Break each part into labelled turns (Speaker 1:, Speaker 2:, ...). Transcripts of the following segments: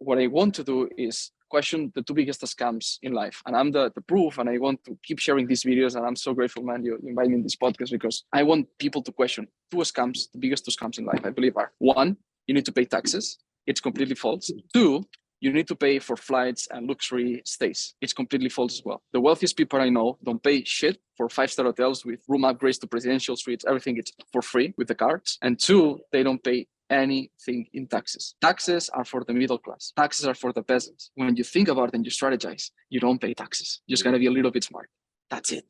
Speaker 1: what I want to do is question the two biggest scams in life. And I'm the proof, and I want to keep sharing these videos. And I'm so grateful, man, you invite me in this podcast, because I want people to question two scams, the biggest two scams in life, I believe are: one, you need to pay taxes. It's completely false. Two, you need to pay for flights and luxury stays. It's completely false as well. The wealthiest people I know don't pay shit for 5-star hotels with room upgrades to presidential suites. Everything is for free with the cards. And two, they don't pay anything in taxes. Taxes are for the middle class. Taxes are for the peasants. When you think about it and you strategize, you don't pay taxes. You just gotta be a little bit smart. That's it.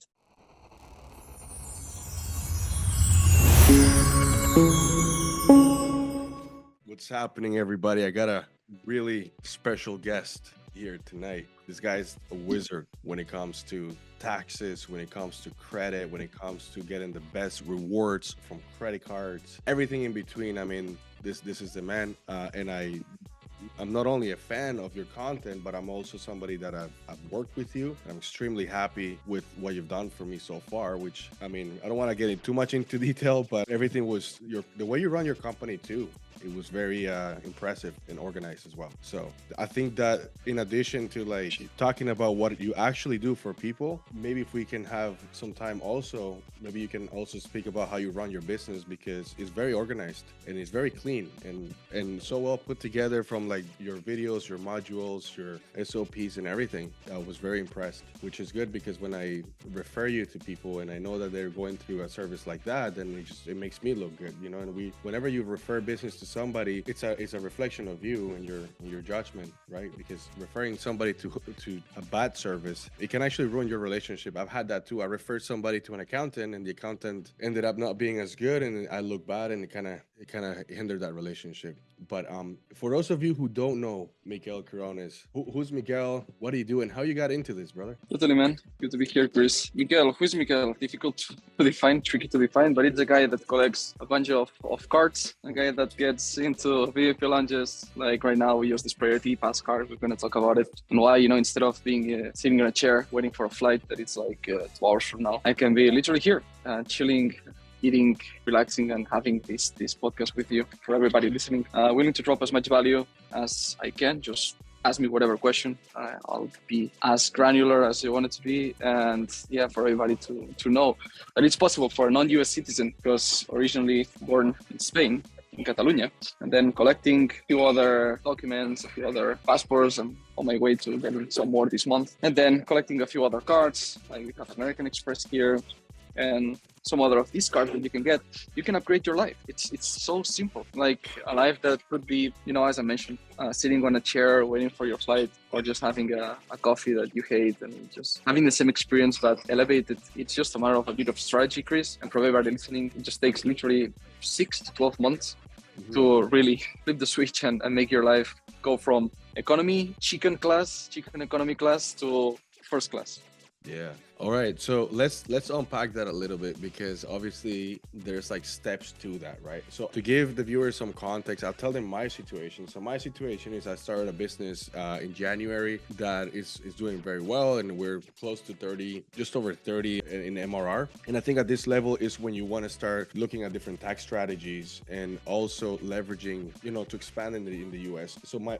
Speaker 2: What's happening, everybody? I got a really special guest here tonight. This guy's a wizard when it comes to taxes, when it comes to credit, when it comes to getting the best rewards from credit cards, everything in between. I mean, this is the man, and I'm not only a fan of your content, but I'm also somebody that I've worked with you. I'm extremely happy with what you've done for me so far, which, I mean, I don't want to get too much into detail, but everything was the way you run your company too. It was very impressive and organized as well. So I think that in addition to like talking about what you actually do for people, maybe if we can have some time also, maybe you can also speak about how you run your business, because it's very organized and it's very clean and so well put together, from like your videos, your modules, your SOPs and everything. I was very impressed, which is good, because when I refer you to people and I know that they're going through a service like that, then it makes me look good, you know. And whenever you refer business to somebody, it's a reflection of you and your judgment, right? Because referring somebody to a bad service, it can actually ruin your relationship. I've had that too. I referred somebody to an accountant, and the accountant ended up not being as good, and I look bad, and it kind of hindered that relationship. But for those of you who don't know Miguel Quirones, who's Miguel? What do you do, and how you got into this, brother?
Speaker 1: Totally, man. Good to be here, Chris. Miguel, who's Miguel? Difficult to define, tricky to define, but it's a guy that collects a bunch of cards, a guy that gets into VIP lounges. Like right now, we use this Priority Pass card. We're going to talk about it and why, you know, instead of being sitting in a chair waiting for a flight that it's like 2 hours from now, I can be literally here, chilling, eating, relaxing, and having this podcast with you. For everybody listening, willing to drop as much value as I can. Just ask me whatever question. I'll be as granular as you want it to be. And yeah, for everybody to know that it's possible for a non-US citizen, because originally born in Spain, in Catalonia, and then collecting a few other documents, a few other passports. I'm on my way to getting some more this month. And then collecting a few other cards, like we have American Express here, and some other of these cards that you can get. You can upgrade your life. It's so simple. Like a life that could be, you know, as I mentioned, sitting on a chair waiting for your flight, or just having a coffee that you hate and just having the same experience but elevated. It's just a matter of a bit of strategy, Chris. And for everybody listening, it just takes literally 6 to 12 months to really flip the switch and make your life go from chicken economy class to first class.
Speaker 2: Yeah. All right. So let's unpack that a little bit, because obviously there's like steps to that, right? So to give the viewers some context, I'll tell them my situation. So my situation is I started a business in January that is doing very well, and we're close to 30, just over 30 in MRR. And I think at this level is when you want to start looking at different tax strategies and also leveraging, you know, to expand in the US. So my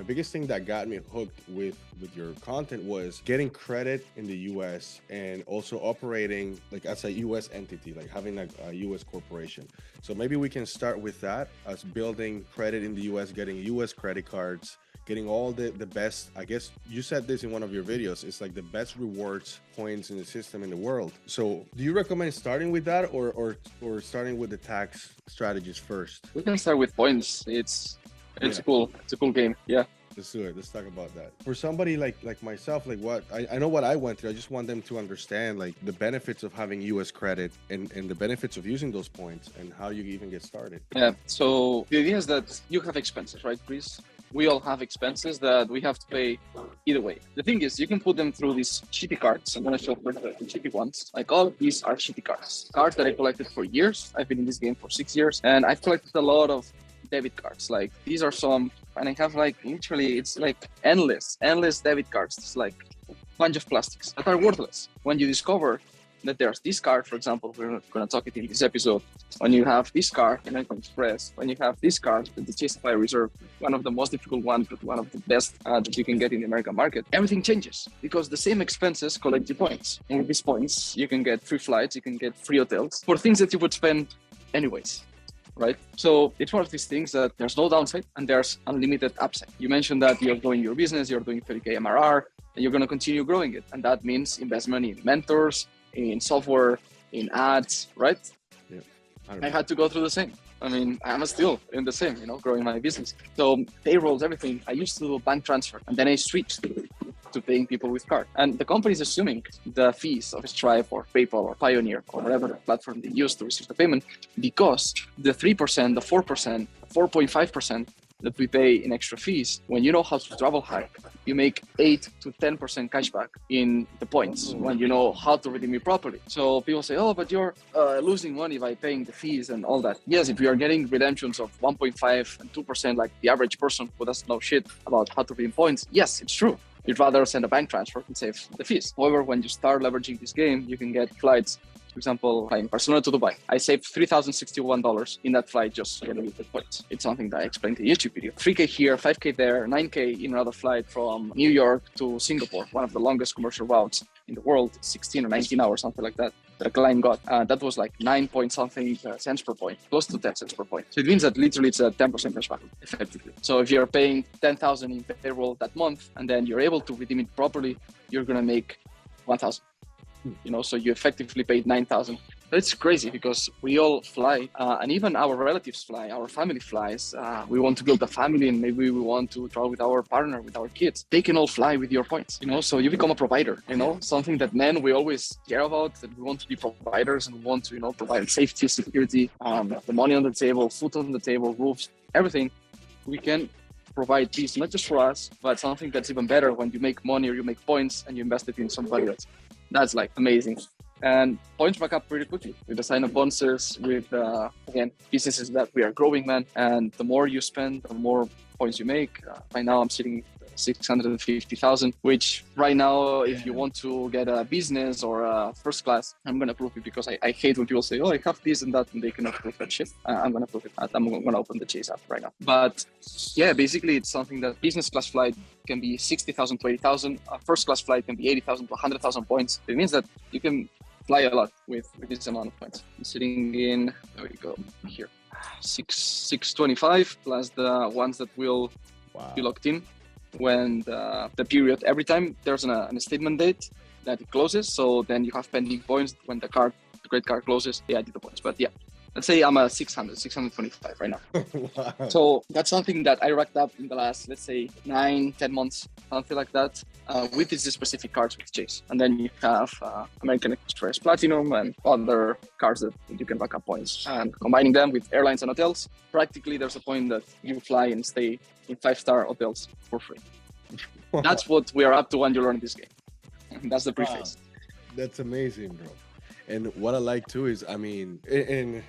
Speaker 2: biggest thing that got me hooked with your content was getting credit in the US, and also operating like as a US entity, like having a US corporation. So maybe we can start with that, as building credit in the US, getting US credit cards, getting all the best. I guess you said this in one of your videos, it's like the best rewards points in the system in the world. So do you recommend starting with that or starting with the tax strategies first?
Speaker 1: We can start with points. It's a cool game. Yeah.
Speaker 2: Let's do it. Let's talk about that. For somebody like myself, like what I know what I went through, I just want them to understand like the benefits of having US credit and the benefits of using those points and how you even get started.
Speaker 1: Yeah. So the idea is that you have expenses, right, Chris? We all have expenses that we have to pay either way. The thing is, you can put them through these shitty cards. I'm going to show first the shitty ones. Like all of these are shitty cards. Cards that I collected for years. I've been in this game for 6 years, and I've collected a lot of debit cards. Like these are some, and I have like literally, it's like endless debit cards. It's like a bunch of plastics that are worthless. When you discover that there's this card, for example, we're not going to talk it in this episode. When you have this card, American Express, when you have this card, the Chase Reserve, one of the most difficult ones, but one of the best that you can get in the American market, everything changes because the same expenses collect you points. And with these points, you can get free flights, you can get free hotels for things that you would spend anyways. Right? So it's one of these things that there's no downside and there's unlimited upside. You mentioned that you're growing your business, you're doing 30K MRR, and you're going to continue growing it. And that means investment in mentors, in software, in ads, right?
Speaker 2: Yeah.
Speaker 1: I had to go through the same. I mean, I'm still in the same, growing my business. So payrolls, everything. I used to do bank transfer and then I switched to paying people with card. And the company is assuming the fees of Stripe or PayPal or Pioneer or whatever platform they use to receive the payment, because the 3%, the 4%, 4.5% that we pay in extra fees, when you know how to travel hack, you make 8 to 10% cashback in the points when you know how to redeem it properly. So people say, oh, but you're losing money by paying the fees and all that. Yes, if you are getting redemptions of 1.5 and 2% like the average person who doesn't know shit about how to redeem points, yes, it's true. You'd rather send a bank transfer and save the fees. However, when you start leveraging this game, you can get flights. For example, flying Barcelona to Dubai. I saved $3,061 in that flight just getting the points. It's something that I explained in the YouTube video. 3K here, 5K there, 9K in another flight from New York to Singapore, one of the longest commercial routes in the world, 16 or 19 hours, something like that. The client got, that was like 9 point something cents per point, close to 10 cents per point. So it means that literally it's a 10% cashback effectively. So if you're paying 10,000 in payroll that month, and then you're able to redeem it properly, you're going to make 1,000. So you effectively paid 9,000. It's crazy because we all fly, and even our relatives fly, our family flies. We want to build a family, and maybe we want to travel with our partner, with our kids. They can all fly with your points, so you become a provider, something that men, we always care about, that we want to be providers and we want to, provide safety, security, the money on the table, food on the table, roofs, everything. We can provide this, not just for us, but something that's even better when you make money or you make points and you invest it in somebody else. That's like amazing. And points back up pretty quickly with the sign-up bonuses, with, again, businesses that we are growing, man. And the more you spend, the more points you make. Right now, I'm sitting 650,000, which right now, if you want to get a business or a first class, I'm going to prove it because I hate when people say, oh, I have this and that, and they cannot prove that shit. I'm going to prove it. I'm going to open the Chase app right now. But yeah, basically, it's something that business class flight can be 60,000 to 80,000. A first class flight can be 80,000 to 100,000 points. It means that you can fly a lot with this amount of points. I'm sitting in, there we go, here, 625 plus the ones that will be locked in when the period, every time there's a statement date that it closes. So then you have pending points when the credit card closes, they add the points. But yeah, let's say I'm a 625 right now. Wow. So that's something that I racked up in the last, let's say 9-10 months, something like that, with these specific cards with Chase. And then you have American Express Platinum and other cards that you can rack up points. And combining them with airlines and hotels, practically there's a point that you fly and stay in 5-star hotels for free. Wow. That's what we are up to when you learn this game. That's the preface.
Speaker 2: Wow. That's amazing, bro. And what I like too is, I mean,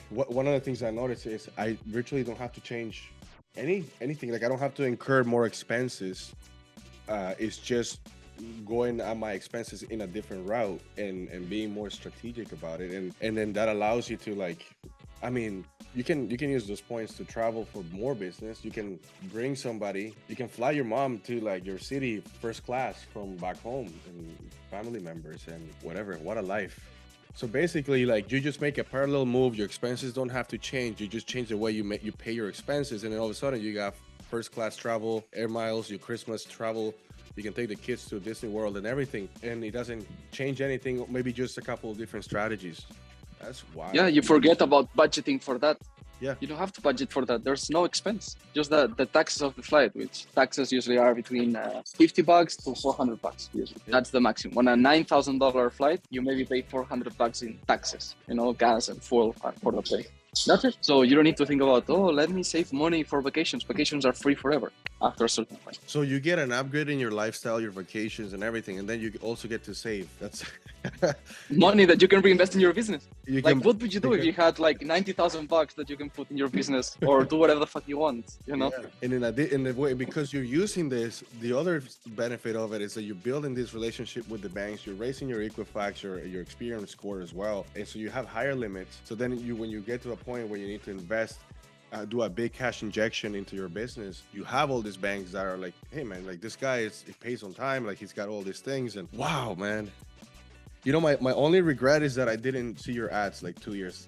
Speaker 2: one of the things I noticed is I virtually don't have to change anything. Like I don't have to incur more expenses. It's just going at my expenses in a different route and being more strategic about it. And then that allows you to, like, I mean, you can use those points to travel for more business. You can bring somebody, you can fly your mom to like your city first class from back home, and family members and whatever. What a life. So basically, like, you just make a parallel move. Your expenses don't have to change. You just change the way you pay your expenses, and then all of a sudden you got first class travel, air miles, your Christmas travel. You can take the kids to Disney World and everything, and it doesn't change anything. Maybe just a couple of different strategies. That's wild.
Speaker 1: Yeah, you forget about budgeting for that.
Speaker 2: Yeah,
Speaker 1: you don't have to budget for that. There's no expense, just the taxes of the flight, which taxes usually are between $50 to $400 usually. Yeah. That's the maximum. On a $9,000 flight, you maybe pay $400 in taxes, gas and fuel for the plane. That's it. So you don't need to think about, oh, let me save money for vacations. Vacations are free forever. after a certain point.
Speaker 2: So you get an upgrade in your lifestyle, your vacations and everything, and then you also get to save. That's
Speaker 1: Money that you can reinvest in your business.
Speaker 2: you
Speaker 1: Like,
Speaker 2: can,
Speaker 1: what would you do if you had like $90,000 that you can put in your business or do whatever the fuck you want, you know?
Speaker 2: Yeah. And in the way, because you're using this, the other benefit of it is that you're building this relationship with the banks, you're raising your Equifax, your experience score as well. And so you have higher limits. So then when you get to a point where you need to invest, do a big cash injection into your business, you have all these banks that are like, hey man, like this guy he pays on time, like he's got all these things, and wow, man. You know, my only regret is that I didn't see your ads like 2 years.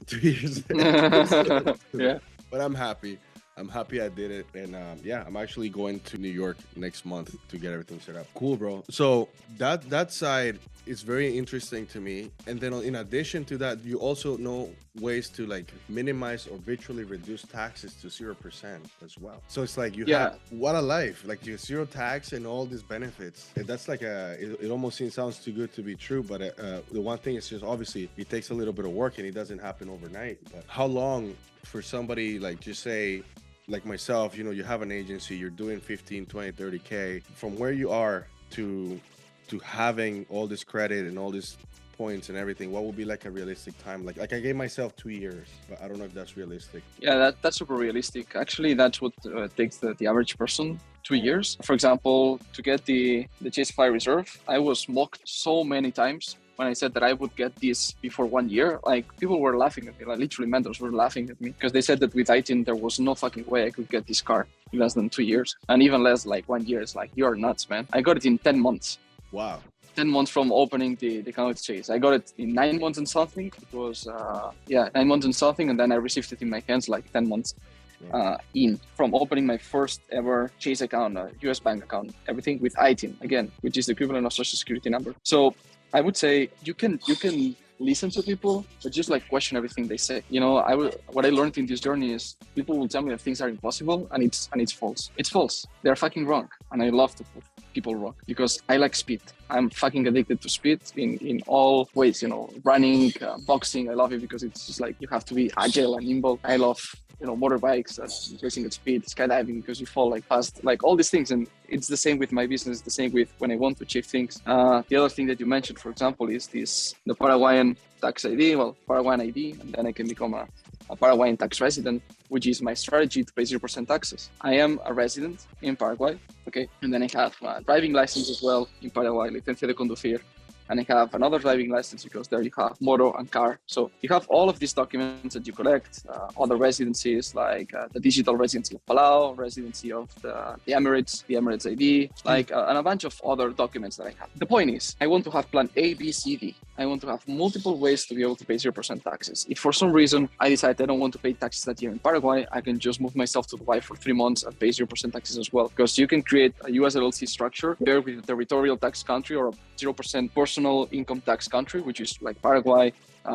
Speaker 1: Yeah.
Speaker 2: But I'm happy. I'm happy I did it. And yeah, I'm actually going to New York next month to get everything set up. Cool, bro. So that side is very interesting to me. And then in addition to that, you also know ways to like minimize or virtually reduce taxes to 0% as well. So it's like you have, what a life, like you zero tax and all these benefits. And that's like it almost sounds too good to be true. But the one thing is just obviously it takes a little bit of work and it doesn't happen overnight. But how long for somebody like just say, like myself, you know, you have an agency, you're doing 15, 20, 30K from where you are to having all this credit and all these points and everything, what would be like a realistic time? Like I gave myself 2 years, but I don't know if that's realistic.
Speaker 1: Yeah, that's super realistic. Actually, that's what takes the average person 2 years. For example, to get the 𝐶𝐬𝐞 reserve, I was mocked so many times when I said that I would get this before 1 year. Like people were laughing at me, like literally mentors were laughing at me because they said that with 𝐼TIN, there was no fucking way I could get this car in less than 2 years, and even less like 1 year. It's like, you're nuts, man. I got it in 10 months.
Speaker 2: Wow.
Speaker 1: 10 months from opening the account with 𝐶𝐬𝐞. I got it in 9 months and something. It was, 9 months and something. And then I received it in my hands like 10 months from opening my first ever 𝐶𝐬𝐞 account, US bank account, everything with 𝐼TIN, again, which is the equivalent of social security number. So I would say you can listen to people, but just like question everything they say. You know, what I learned in this journey is people will tell me that things are impossible and it's false. It's false. They're fucking wrong. And I love to prove people wrong because I like speed. I'm fucking addicted to speed in all ways, you know, running, boxing. I love it because it's just like you have to be agile and nimble. I love, you know, motorbikes, racing at speed, skydiving because you fall like fast, like all these things. And it's the same with my business, the same with when I want to achieve things. The other thing that you mentioned, for example, is the Paraguayan tax ID, Paraguayan ID, and then I can become a Paraguayan tax resident, which is my strategy to pay 0% taxes. I am a resident in Paraguay, okay? And then I have a driving license as well in Paraguay, licencia de conducir. And I have another driving license because there you have motor and car. So you have all of these documents that you collect, other residencies like the digital residency of Palau, residency of the Emirates ID, like and a bunch of other documents that I have. The point is, I want to have plan A, B, C, D. I want to have multiple ways to be able to pay 0% taxes. If for some reason I decide I don't want to pay taxes that year in Paraguay, I can just move myself to Dubai for 3 months and pay 0% taxes as well. Because you can create a US LLC structure there with a territorial tax country or a 0% personal income tax country, which is like Paraguay,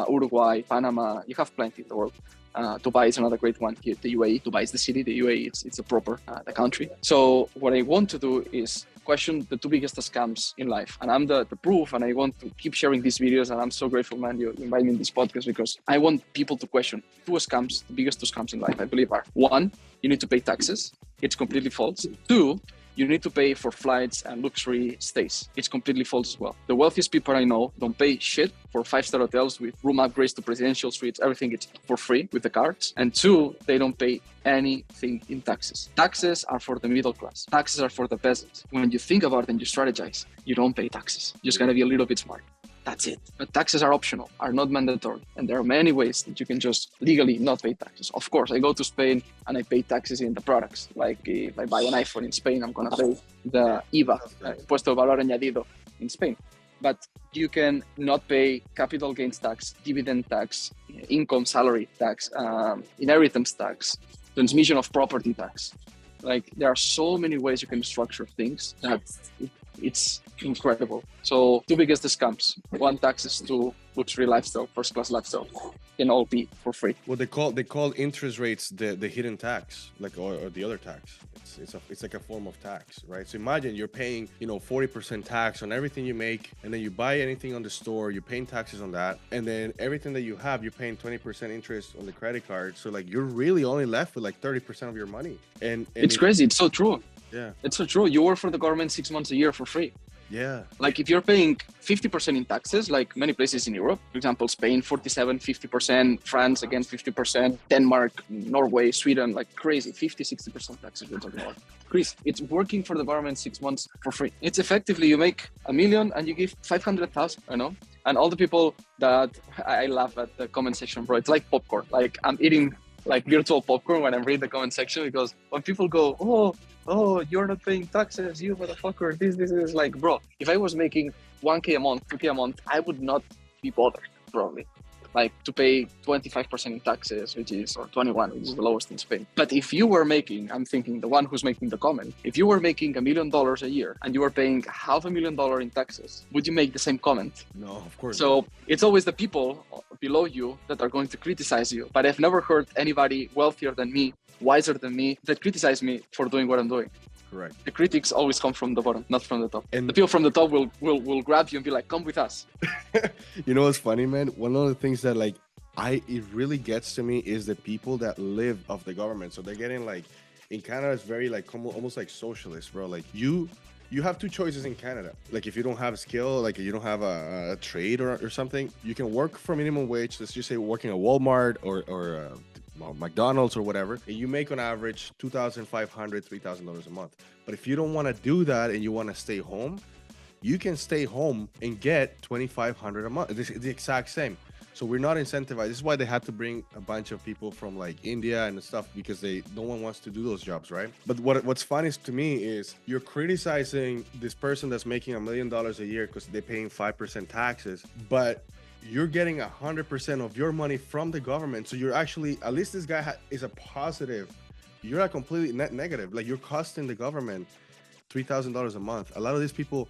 Speaker 1: Uruguay, Panama. You have plenty in the world. Dubai is another great one here. The UAE, Dubai is the city. The UAE, it's the proper the country. So what I want to do is question the two biggest scams in life, and I'm the proof. And I want to keep sharing these videos. And I'm so grateful, man, you invite me in this podcast because I want people to question two scams. The biggest two scams in life, I believe, are: one, you need to pay taxes. It's completely false. Two, you need to pay for flights and luxury stays. It's completely false as well. The wealthiest people I know don't pay shit for 5-star hotels with room upgrades to presidential suites. Everything is for free with the cards. And two, they don't pay anything in taxes. Taxes are for the middle class. Taxes are for the peasants. When you think about it and you strategize, you don't pay taxes. You just gotta be a little bit smart. That's it. But taxes are optional, are not mandatory. And there are many ways that you can just legally not pay taxes. Of course, I go to Spain and I pay taxes in the products. Like if I buy an iPhone in Spain, I'm going to pay the IVA, Impuesto de Valor Añadido in Spain. But you can not pay capital gains tax, dividend tax, income salary tax, inheritance tax, transmission of property tax. Like there are so many ways you can structure things that it's incredible. So two biggest scams: one, taxes; two, luxury lifestyle, first class lifestyle, can all be for free.
Speaker 2: Well, they call interest rates the hidden tax, like or the other tax. It's like a form of tax, right? So imagine you're paying 40% tax on everything you make, and then you buy anything on the store, you're paying taxes on that, and then everything that you have, you're paying 20% interest on the credit card. So like you're really only left with like 30% of your money, and
Speaker 1: it's crazy. It's so true.
Speaker 2: Yeah.
Speaker 1: It's so true. You work for the government 6 months a year for free.
Speaker 2: Yeah.
Speaker 1: Like if you're paying 50% in taxes, like many places in Europe, for example, Spain, 47, 50%, France, again, 50%, Denmark, Norway, Sweden, like crazy, 50, 60% taxes we're talking about. Chris, it's working for the government 6 months for free. It's effectively, you make $1 million and you give 500,000, you know? And all the people that I laugh at the comment section, bro, it's like popcorn. Like I'm eating like virtual popcorn when I read the comment section, because when people go, oh, you're not paying taxes, you motherfucker, this is like, bro, if I was making 1K a month, 2K a month, I would not be bothered, probably. Like to pay 25% in taxes, or 21, which is the lowest in Spain. But if you were making, I'm thinking the one who's making the comment, if you were making $1 million a year and you were paying $500,000 in taxes, would you make the same comment?
Speaker 2: No, of course.
Speaker 1: So it's always the people below you that are going to criticize you. But I've never heard anybody wealthier than me, wiser than me, that criticize me for doing what I'm doing.
Speaker 2: Correct.
Speaker 1: The critics always come from the bottom, not from the top.
Speaker 2: And
Speaker 1: the people from the top will grab you and be like, come with us.
Speaker 2: You know what's funny, man? One of the things that like it really gets to me is the people that live off the government. So they're getting like, in Canada, it's very like almost like socialist, bro. Like you have two choices in Canada. Like if you don't have a skill, like you don't have a trade or something, you can work for minimum wage. Let's just say working at Walmart or McDonald's or whatever, and you make on average $2,500, $3,000 a month. But if you don't want to do that and you want to stay home, you can stay home and get $2,500 a month. It's the exact same. So we're not incentivized. This is why they had to bring a bunch of people from like India and stuff, because no one wants to do those jobs, right? But what's funny to me is you're criticizing this person that's making $1 million a year because they're paying 5% taxes, but you're getting 100% of your money from the government. So you're actually, at least this guy is a positive. You're not completely negative. Like you're costing the government $3,000 a month. A lot of these people,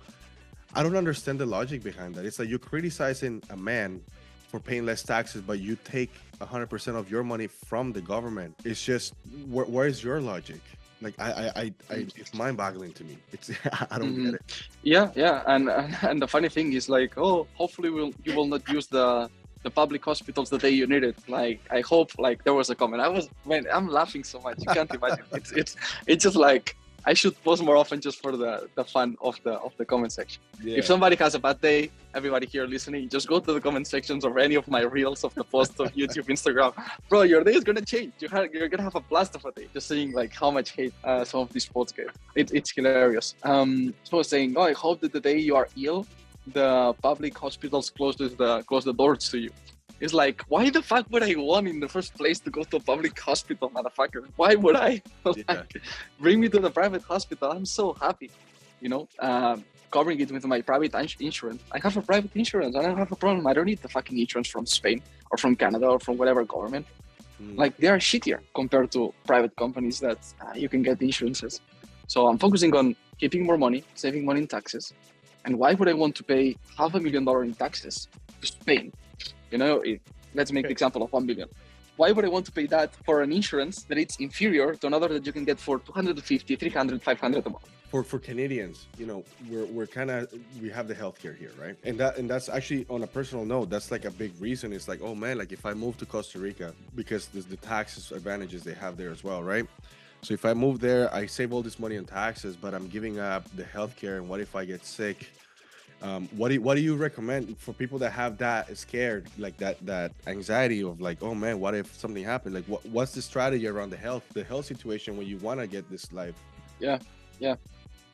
Speaker 2: I don't understand the logic behind that. It's like you're criticizing a man for paying less taxes, but you take 100% of your money from the government. It's just, where is your logic? Like it's mind-boggling to me. It's I don't get it.
Speaker 1: Yeah, and the funny thing is like, oh, hopefully you will not use the public hospitals the day you need it. Like I hope, like there was a comment. I'm laughing so much. You can't imagine. It's just like I should post more often just for the fun of the comment section. Yeah. If somebody has a bad day, everybody here listening, just go to the comment sections of any of my reels of the posts of YouTube, Instagram. Bro, your day is gonna change. You're gonna have a blast of a day. Just seeing like how much hate some of these posts get. It's hilarious. So I was saying, I hope that the day you are ill, the public hospitals close the doors to you. It's like, why the fuck would I want in the first place to go to a public hospital, motherfucker? Why would I? Bring me to the private hospital. I'm so happy, covering it with my private insurance. I have a private insurance. I don't have a problem. I don't need the fucking insurance from Spain or from Canada or from whatever government. Like they are shittier compared to private companies that you can get insurances. So I'm focusing on keeping more money, saving money in taxes. And why would I want to pay $500,000 in taxes to Spain? Let's make the example of $1 billion. Why would I want to pay that for an insurance that it's inferior to another that you can get for $250, $300, $500 a month?
Speaker 2: For Canadians, we have the healthcare here, right? And that's actually, on a personal note, that's like a big reason. It's like, oh man, like if I move to Costa Rica, because there's the tax advantages they have there as well, right? So if I move there, I save all this money on taxes, but I'm giving up the healthcare. And what if I get sick? What do you recommend for people that have that scared, like that anxiety of like, oh man, what if something happened? Like what's the strategy around the health situation when you want to get this life?
Speaker 1: Yeah.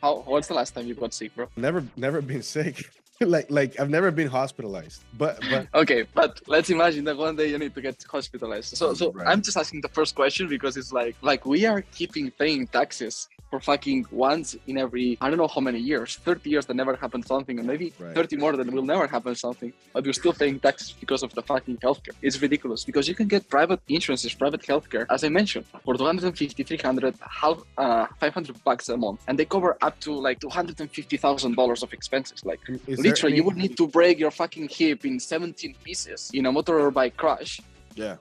Speaker 1: What's the last time you got sick, bro?
Speaker 2: Never been sick. like I've never been hospitalized, but
Speaker 1: okay, but let's imagine that one day you need to get hospitalized. So right. I'm just asking the first question because it's like we are keeping paying taxes for fucking once in every, I don't know how many years, 30 years that never happened something, and maybe 30 more that will never happen something, but we're still paying taxes because of the fucking healthcare. It's ridiculous because you can get private insurances, private healthcare, as I mentioned, for $250, $300, $500 a month, and they cover up to like $250,000 of expenses. Like literally, you would need to break your fucking hip in 17 pieces in a motor or bike crash.
Speaker 2: Yeah.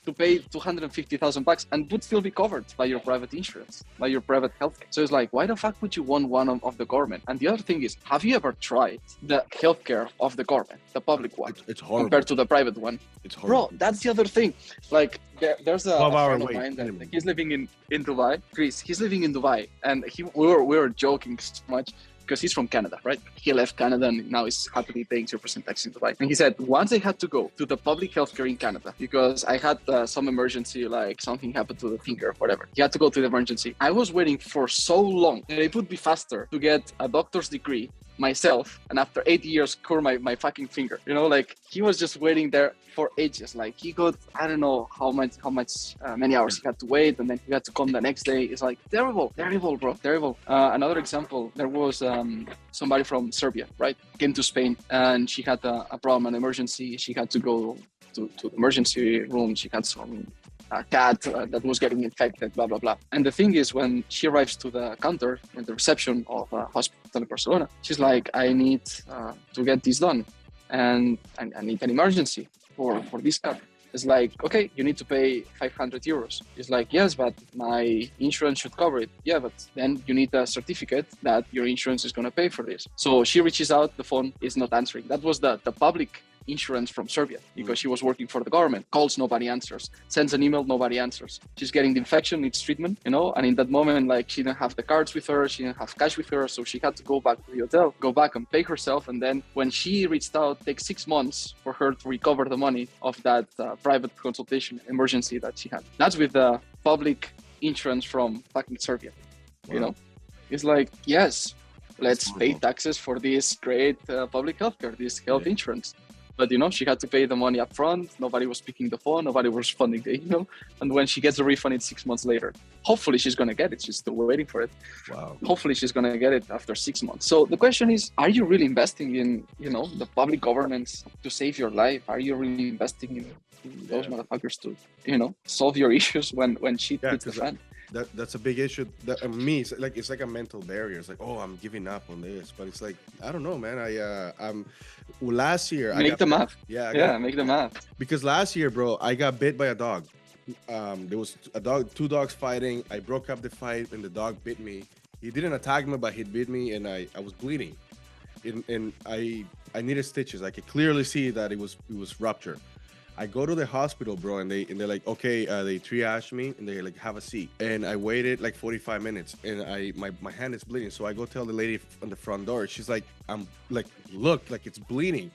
Speaker 1: to pay $250,000 and would still be covered by your private insurance, by your private healthcare. So it's like, why the fuck would you want one of the government? And the other thing is, have you ever tried the healthcare of the government, the public one,
Speaker 2: It's horrible
Speaker 1: compared to the private one?
Speaker 2: It's horrible.
Speaker 1: Bro, that's the other thing. Like, there's a
Speaker 2: 12-hour
Speaker 1: friend of
Speaker 2: wait.
Speaker 1: mine that he's living in Dubai. Chris, he's living in Dubai, and we were joking so much because he's from Canada, right? He left Canada and now he's happily paying 0% tax in Dubai. And he said, once I had to go to the public healthcare in Canada because I had some emergency, like something happened to the finger or whatever. He had to go to the emergency. I was waiting for so long that it would be faster to get a doctor's degree myself and after 8 years cure my fucking finger. You know, like he was just waiting there for ages. Like he got, I don't know how many hours he had to wait, and then he had to come the next day. It's like terrible, bro, terrible. Another example, there was somebody from Serbia, right? Came to Spain and she had a problem, an emergency. She had to go to the emergency room. She had some cat that was getting infected, blah, blah, blah. And the thing is, when she arrives to the counter in the reception of a hospital in Barcelona, she's like, I need to get this done. And I need an emergency for this cat. It's like, okay, you need to pay 500 euros. It's like, yes, but my insurance should cover it. Yeah, but then you need a certificate that your insurance is going to pay for this. So she reaches out, the phone is not answering. That was the public insurance from Serbia because she was working for the government. Calls, nobody answers. Sends an email, nobody answers. She's getting the infection, needs treatment, you know, and in that moment, like, she didn't have the cards with her, she didn't have cash with her, so she had to go back to the hotel, go back and pay herself. And then when she reached out, it takes 6 months for her to recover the money of that private consultation emergency that she had. That's with the public insurance from fucking Serbia. Wow. You know, it's like, yes, let's pay taxes for this great public healthcare, this health insurance. But, you know, she had to pay the money up front. Nobody was picking the phone. Nobody was responding to the email. And when she gets the refund, it's 6 months later. Hopefully, she's going to get it. She's still waiting for it.
Speaker 2: Wow.
Speaker 1: Hopefully, she's going to get it after 6 months. So the question is, are you really investing in, you know, the public governance to save your life? Are you really investing in those motherfuckers to, you know, solve your issues when shit hits the fan?
Speaker 2: That's a big issue. That me, it's like a mental barrier. It's like, oh, I'm giving up on this, but it's like, I don't know, man. I'm last year.
Speaker 1: Make the math. Make the math.
Speaker 2: Because last year, bro, I got bit by a dog. There was two dogs fighting. I broke up the fight, and the dog bit me. He didn't attack me, but he bit me, and I was bleeding, and I needed stitches. I could clearly see that it was ruptured. I go to the hospital, bro, and they're like, okay, they triage me and they like, have a seat. And I waited like 45 minutes and my hand is bleeding. So I go tell the lady on the front door. She's like, I'm like, look, like it's bleeding.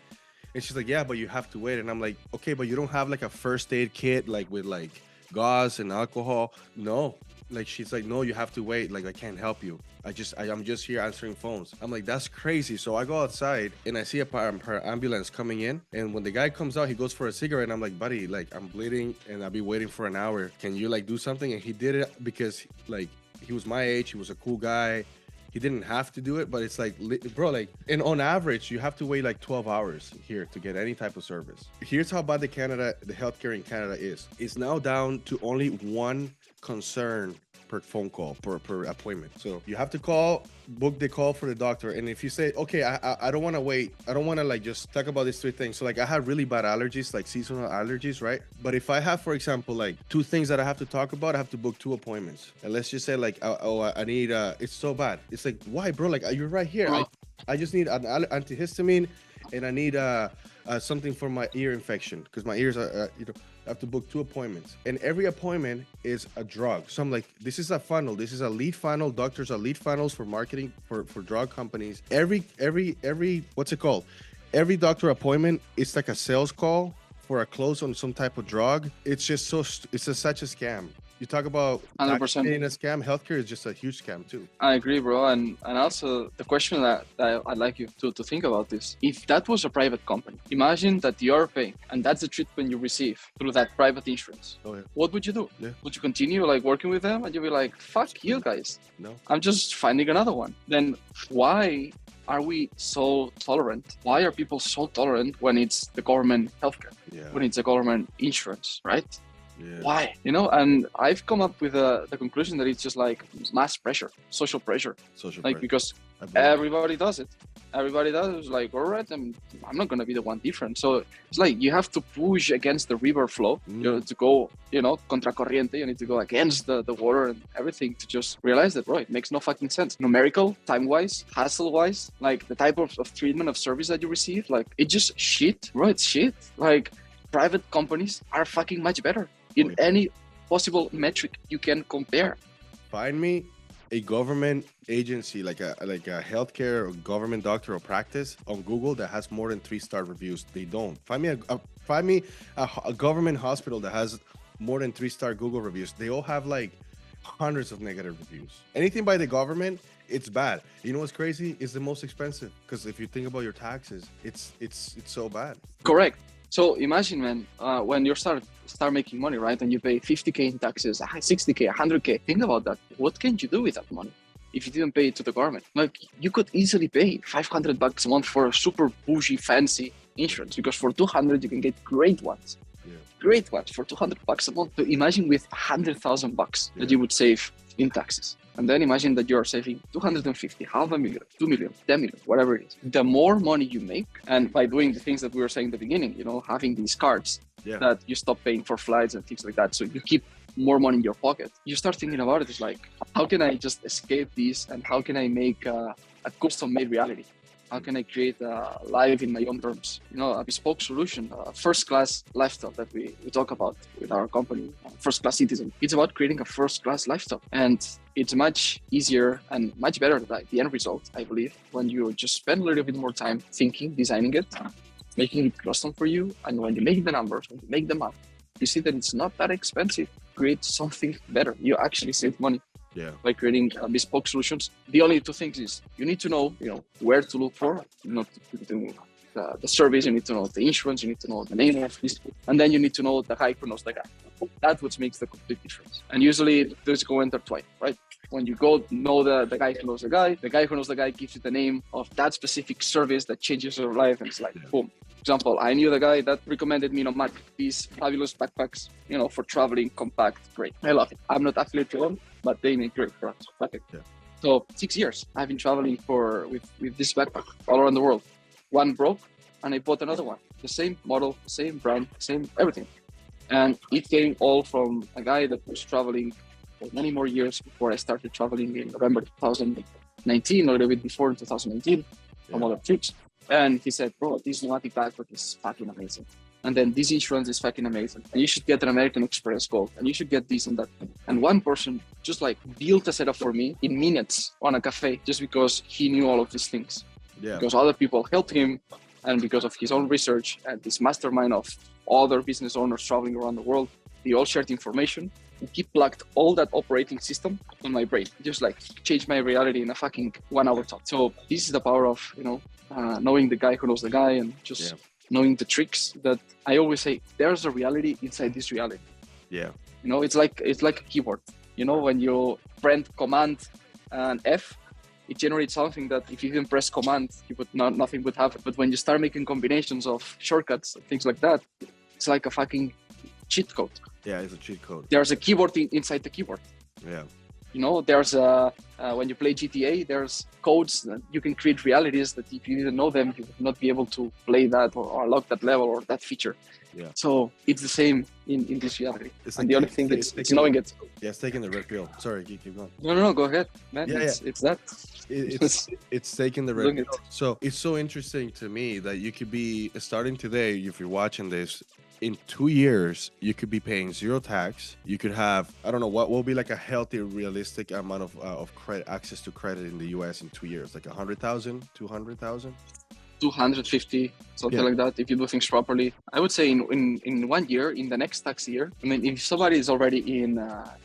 Speaker 2: And she's like, yeah, but you have to wait. And I'm like, okay, but you don't have like a first aid kit, like with like gauze and alcohol? No. Like, she's like, no, you have to wait. Like, I can't help you. I'm just here answering phones. I'm like, that's crazy. So I go outside and I see her ambulance coming in. And when the guy comes out, he goes for a cigarette. And I'm like, buddy, like, I'm bleeding and I'll be waiting for an hour. Can you like do something? And he did it because like, he was my age. He was a cool guy. He didn't have to do it, but it's like, bro, like, and on average, you have to wait like 12 hours here to get any type of service. Here's how bad the healthcare in Canada is. It's now down to only one concern per phone call, per appointment. So you have to book the call for the doctor. And if you say, okay, I don't want to wait. I don't want to like just talk about these 3 things. So like I have really bad allergies, like seasonal allergies, right? But if I have, for example, like 2 things that I have to talk about, I have to book 2 appointments. And let's just say like, I need, it's so bad. It's like, why, bro? Like, you're right here. I just need an antihistamine and I need something for my ear infection because my ears are, I have to book 2 appointments, and every appointment is a drug. So I'm like, this is a funnel. This is a lead funnel. Doctors are lead funnels for marketing for drug companies. Every what's it called? Every doctor appointment is like a sales call for a close on some type of drug. It's just such a scam. You talk about
Speaker 1: 100%
Speaker 2: being a scam. Healthcare is just a huge scam too.
Speaker 1: I agree, bro. And also the question that I'd like you to think about is, if that was a private company, imagine that you're paying and that's the treatment you receive through that private insurance.
Speaker 2: Oh, yeah.
Speaker 1: What would you do?
Speaker 2: Yeah.
Speaker 1: Would you continue like working with them and you'd be like, fuck you guys?
Speaker 2: No.
Speaker 1: I'm just finding another one. Then why are we so tolerant? Why are people so tolerant when it's the government healthcare, when it's the government insurance, right?
Speaker 2: Yeah.
Speaker 1: Why? You know, and I've come up with the conclusion that it's just like mass pressure, social pressure. Because everybody does it. everybody does. It's like, all right, I'm not going to be the one different. So it's like you have to push against the river flow. You know, to go, contra corriente. You need to go against the water and everything to just realize that, bro, it makes no fucking sense. Numerical, time-wise, hassle-wise, like the type of treatment of service that you receive, like it's just shit, bro. It's shit. Like private companies are fucking much better in any possible metric you can compare.
Speaker 2: Find me a government agency like a healthcare or government doctor or practice on Google that has more than 3-star reviews. They don't. Find me a government hospital that has more than 3-star Google reviews. They all have like hundreds of negative reviews. Anything by the government, it's bad. You know what's crazy? It's the most expensive, because if you think about your taxes, it's so bad.
Speaker 1: Correct. So imagine, man, when you start making money, right, and you pay 50K in taxes, 60K, 100K. Think about that. What can you do with that money if you didn't pay it to the government? Like, you could easily pay $500 a month for a super bougie, fancy insurance, because for 200 you can get great ones. Yeah. Great ones for $200 a month. So imagine with $100,000 that you would save in taxes. And then imagine that you're saving 250, $500,000, 2 million, 10 million, whatever it is. The more money you make, and by doing the things that we were saying at the beginning, having these cards that you stop paying for flights and things like that, so you keep more money in your pocket, you start thinking about it. It's like, how can I just escape this, and how can I make a custom-made reality? How can I create a life in my own terms? A bespoke solution, a first-class lifestyle that we talk about with our company, First Class Citizen. It's about creating a first-class lifestyle. And it's much easier and much better, the end result, I believe, when you just spend a little bit more time thinking, designing it, making it custom for you. And when you make the numbers, when you make the math, you see that it's not that expensive. Create something better. You actually save money. Yeah. By creating bespoke solutions. The only two things is you need to know, where to look for, the service, you need to know the insurance, you need to know the name of this, and then you need to know the guy who knows the guy. That's what makes the complete difference. And usually those go intertwined, right? When you go know the guy who knows the guy who knows the guy gives you the name of that specific service that changes your life, and it's like, boom. For example, I knew the guy that recommended me, Mac, these fabulous backpacks, for traveling, compact, great. I love it. I'm not affiliated with them, but they make great products. Perfect. Yeah. So 6 years I've been traveling with this backpack all around the world. One broke, and I bought another one. The same model, same brand, same everything. And it came all from a guy that was traveling for many more years before I started traveling in November 2019, or a little bit before in 2019, from other trips. And he said, bro, this pneumatic backpack is fucking amazing. And then this insurance is fucking amazing. And you should get an American Express Gold. And you should get this and that. And one person just like built a setup for me in minutes on a cafe, just because he knew all of these things. Yeah. Because other people helped him, and because of his own research and this mastermind of other business owners traveling around the world, they all shared information. And he plugged all that operating system on my brain, just like changed my reality in a fucking 1 hour talk. So this is the power of, knowing the guy who knows the guy, and just knowing the tricks that I always say, there's a reality inside this reality. Yeah. It's like a keyboard. When you press Command and F, it generates something that if you didn't press Command, nothing would happen. But when you start making combinations of shortcuts and things like that, it's like a fucking cheat code.
Speaker 2: Yeah, it's a cheat code.
Speaker 1: There's a keyboard inside the keyboard. Yeah. There's when you play GTA, there's codes that you can create realities that if you didn't know them, you would not be able to play that or unlock that level or that feature. Yeah. So it's the same in this reality. And the only thing it's knowing it.
Speaker 2: Yeah, it's taking the red pill. Sorry, keep going.
Speaker 1: No, go ahead, man. Yeah, it's that.
Speaker 2: It's taking the red pill. So it's so interesting to me that you could be starting today, if you're watching this, in 2 years, you could be paying zero tax. You could have, I don't know, what will be like a healthy, realistic amount of credit, access to credit in the US in 2 years, like 100,000, 200,000?
Speaker 1: 250, something like that, if you do things properly. I would say in 1 year, in the next tax year, I mean, if somebody is already in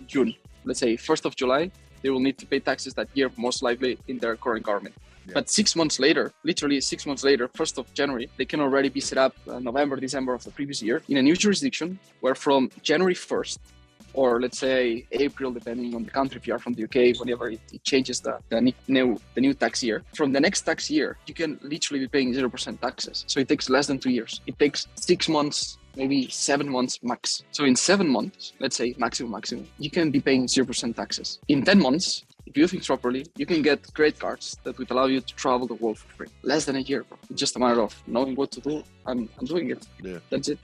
Speaker 1: June, let's say 1st of July, they will need to pay taxes that year, most likely in their current government. Yeah. But 6 months later, literally 6 months later, 1st of January, they can already be set up November, December of the previous year in a new jurisdiction, where from January 1st, or let's say April, depending on the country, if you are from the UK, whenever it changes the new tax year. From the next tax year, you can literally be paying 0% taxes. So it takes less than 2 years. It takes 6 months, maybe 7 months max. So in 7 months, let's say maximum, you can be paying 0% taxes. In 10 months, if you do things properly, you can get great cards that would allow you to travel the world for free. Less than a year, bro. It's just a matter of knowing what to do. I'm doing it.
Speaker 2: Yeah.
Speaker 1: That's it.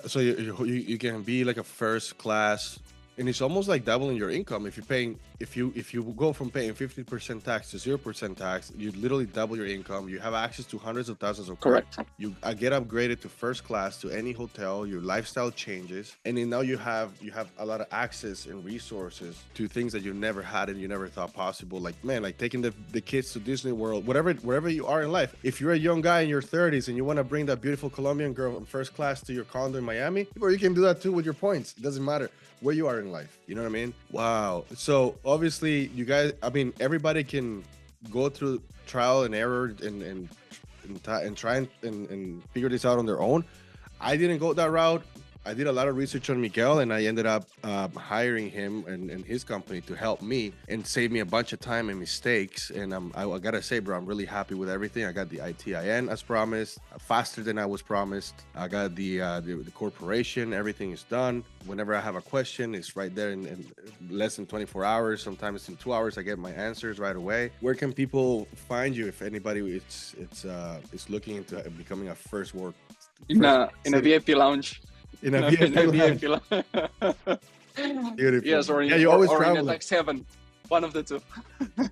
Speaker 2: So you can be like a first class, and it's almost like doubling your income if you go from paying 50% tax to 0% tax. You literally double your income. You have access to hundreds of thousands of
Speaker 1: Correct.
Speaker 2: cards. You get upgraded to first class to any hotel. Your lifestyle changes, and then now you have a lot of access and resources to things that you never had and you never thought possible. Like, man, like taking the kids to Disney World, wherever you are in life. If you're a young guy in your 30s and you want to bring that beautiful Colombian girl in first class to your condo in Miami, or you can do that too with your points. It doesn't matter where you are in life. You know what I mean? Wow. So obviously you guys, I mean, everybody can go through trial and error and try and figure this out on their own. I didn't go that route. I did a lot of research on Miguel, and I ended up hiring him and his company to help me and save me a bunch of time and mistakes. And I gotta say, bro, I'm really happy with everything. I got the ITIN as promised, faster than I was promised. I got the corporation. Everything is done. Whenever I have a question, it's right there in less than 24 hours. Sometimes in 2 hours, I get my answers right away. Where can people find you if anybody is looking into becoming a first work?
Speaker 1: In a VIP lounge.
Speaker 2: In a VIP lounge. Beautiful.
Speaker 1: Yes, or
Speaker 2: you always
Speaker 1: or
Speaker 2: travel.
Speaker 1: in like 7. One of the two.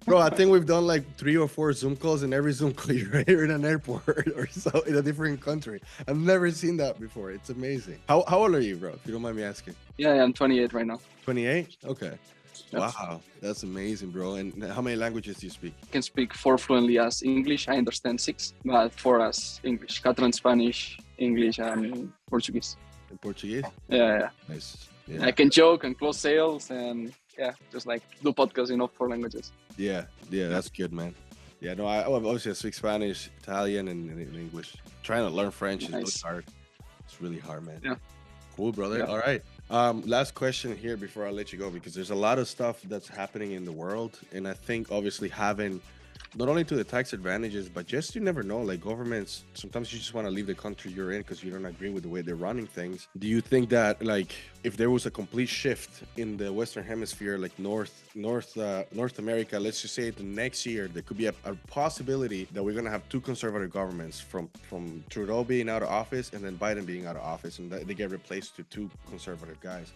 Speaker 2: Bro, I think we've done like 3 or 4 Zoom calls, and every Zoom call you're in an airport or so in a different country. I've never seen that before. It's amazing. How old are you, bro? If you don't mind me asking.
Speaker 1: Yeah, I'm 28 right now.
Speaker 2: 28? Okay.
Speaker 1: Yes.
Speaker 2: Wow, that's amazing, bro. And how many languages do you speak?
Speaker 1: I can speak 4 fluently as English. I understand 6, but 4 as English. Catalan, Spanish, English, and Portuguese.
Speaker 2: In Portuguese?
Speaker 1: Yeah.
Speaker 2: Nice. Yeah.
Speaker 1: I can joke and close sales and just like do podcasts in all 4 languages.
Speaker 2: Yeah, that's good, man. Yeah, no, I obviously speak Spanish, Italian, and English. Trying to learn French is really hard. It's really hard, man.
Speaker 1: Yeah.
Speaker 2: Cool, brother.
Speaker 1: Yeah.
Speaker 2: All right. Last question here before I let you go, because there's a lot of stuff that's happening in the world, and I think obviously having not only to the tax advantages, but just you never know, like governments, sometimes you just want to leave the country you're in because you don't agree with the way they're running things. Do you think that like if there was a complete shift in the Western Hemisphere, like North America, let's just say the next year, there could be a possibility that we're going to have 2 conservative governments from Trudeau being out of office and then Biden being out of office, and they get replaced to 2 conservative guys.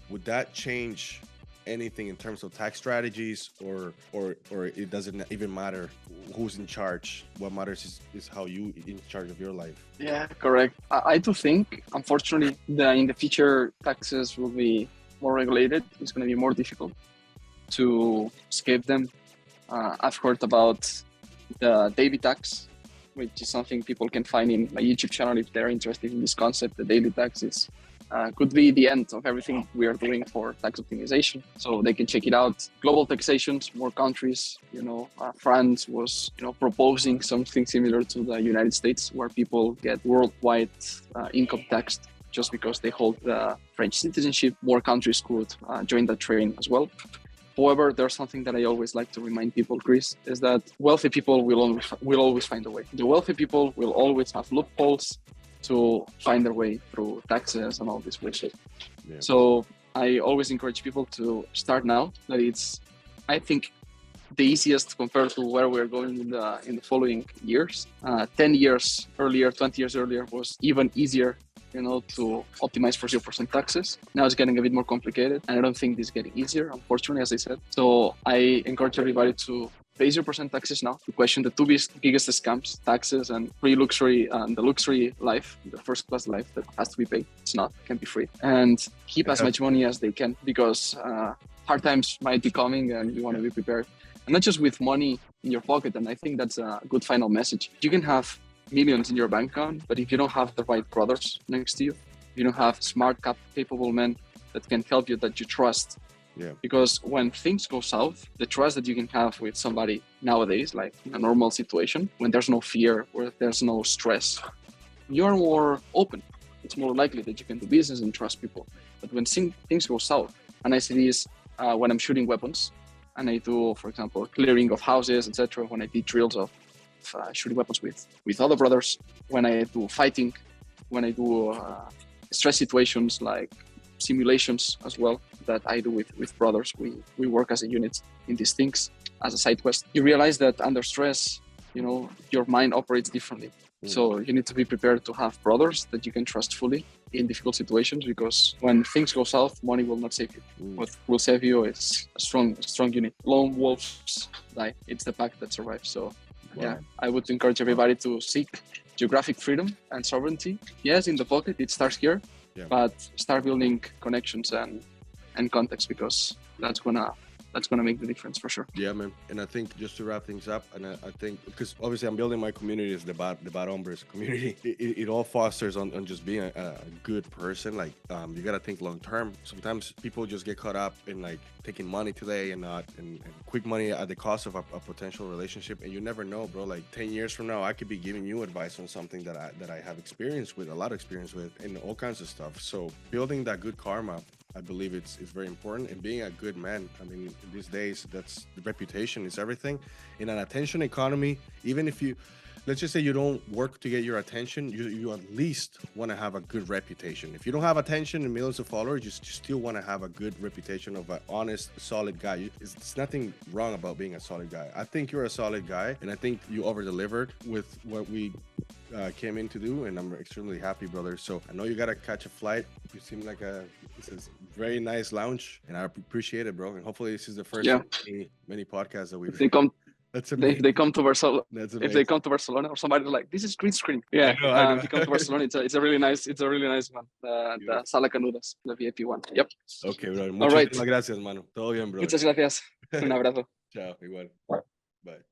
Speaker 2: Would that change anything in terms of tax strategies, or it doesn't even matter who's in charge? What matters is how you in charge of your life.
Speaker 1: Yeah, correct. I do think, unfortunately, that in the future taxes will be more regulated. It's going to be more difficult to escape them. I've heard about the daily tax, which is something people can find in my YouTube channel if they're interested in this concept. The daily taxes could be the end of everything we are doing for tax optimization. So they can check it out. Global taxations, more countries. France was proposing something similar to the United States, where people get worldwide income taxed just because they hold the French citizenship. More countries could join that train as well. However, there's something that I always like to remind people, Chris, is that wealthy people will always find a way. The wealthy people will always have loopholes to find their way through taxes and all this bullshit. Yeah. So I always encourage people to start now. That it's, I think, the easiest compared to where we're going in the following years. 10 years earlier, 20 years earlier was even easier, to optimize for 0% taxes. Now it's getting a bit more complicated, and I don't think this is getting easier, unfortunately, as I said. So I encourage everybody to pay 0% taxes now, to question the 2 biggest scams, taxes and luxury and the luxury life, the first class life that has to be paid. It's not, it can be free. And keep as much money as they can, because hard times might be coming and you want to be prepared. And not just with money in your pocket. And I think that's a good final message. You can have millions in your bank account, but if you don't have the right brothers next to you, if you don't have smart, capable men that can help you, that you trust. Yeah. Because when things go south, the trust that you can have with somebody nowadays, like in a normal situation, when there's no fear, where there's no stress, you're more open. It's more likely that you can do business and trust people. But when things go south, and I see this when I'm shooting weapons, and I do, for example, clearing of houses, etc., when I did drills of shooting weapons with other brothers, when I do fighting, when I do stress situations like simulations as well that I do with brothers. We work as a unit in these things as a side quest. You realize that under stress, your mind operates differently. So you need to be prepared to have brothers that you can trust fully in difficult situations, because when things go south, money will not save you. What will save you is a strong unit. Lone wolves die. It's the pack that survives. So yeah, I would encourage everybody to seek geographic freedom and sovereignty. Yes, in the pocket, it starts here, but start building connections and context, because that's gonna make the difference for sure.
Speaker 2: Yeah, man. And I think just to wrap things up, and I think because obviously I'm building my community as the Bad Hombres community. It all fosters on just being a good person. Like you gotta think long term. Sometimes people just get caught up in like taking money today and quick money at the cost of a potential relationship. And you never know, bro. Like 10 years from now, I could be giving you advice on something that I have experience with, a lot of experience with, and all kinds of stuff. So building that good karma, I believe it's very important, and being a good man. I mean, these days, that's the reputation is everything. In an attention economy, even if let's just say you don't work to get your attention, you at least want to have a good reputation. If you don't have attention and millions of followers, you still want to have a good reputation of an honest, solid guy. It's nothing wrong about being a solid guy. I think you're a solid guy, and I think you over-delivered with what we came in to do, and I'm extremely happy, brother. So I know you gotta catch a flight. You seem like this is very nice lounge, and I appreciate it, bro. And hopefully this is the first of many podcasts that we've.
Speaker 1: They come to Barcelona.
Speaker 2: That's
Speaker 1: if they come to Barcelona, or somebody's like, this is green screen. Yeah,
Speaker 2: I know.
Speaker 1: If you come to Barcelona, it's a really nice one. The Sala Canudas, the VIP one. Yep.
Speaker 2: Okay, bro.
Speaker 1: All right.
Speaker 2: Muchas gracias, mano. Todo bien, bro.
Speaker 1: Muchas gracias. Un abrazo.
Speaker 2: Chao, igual. Bye.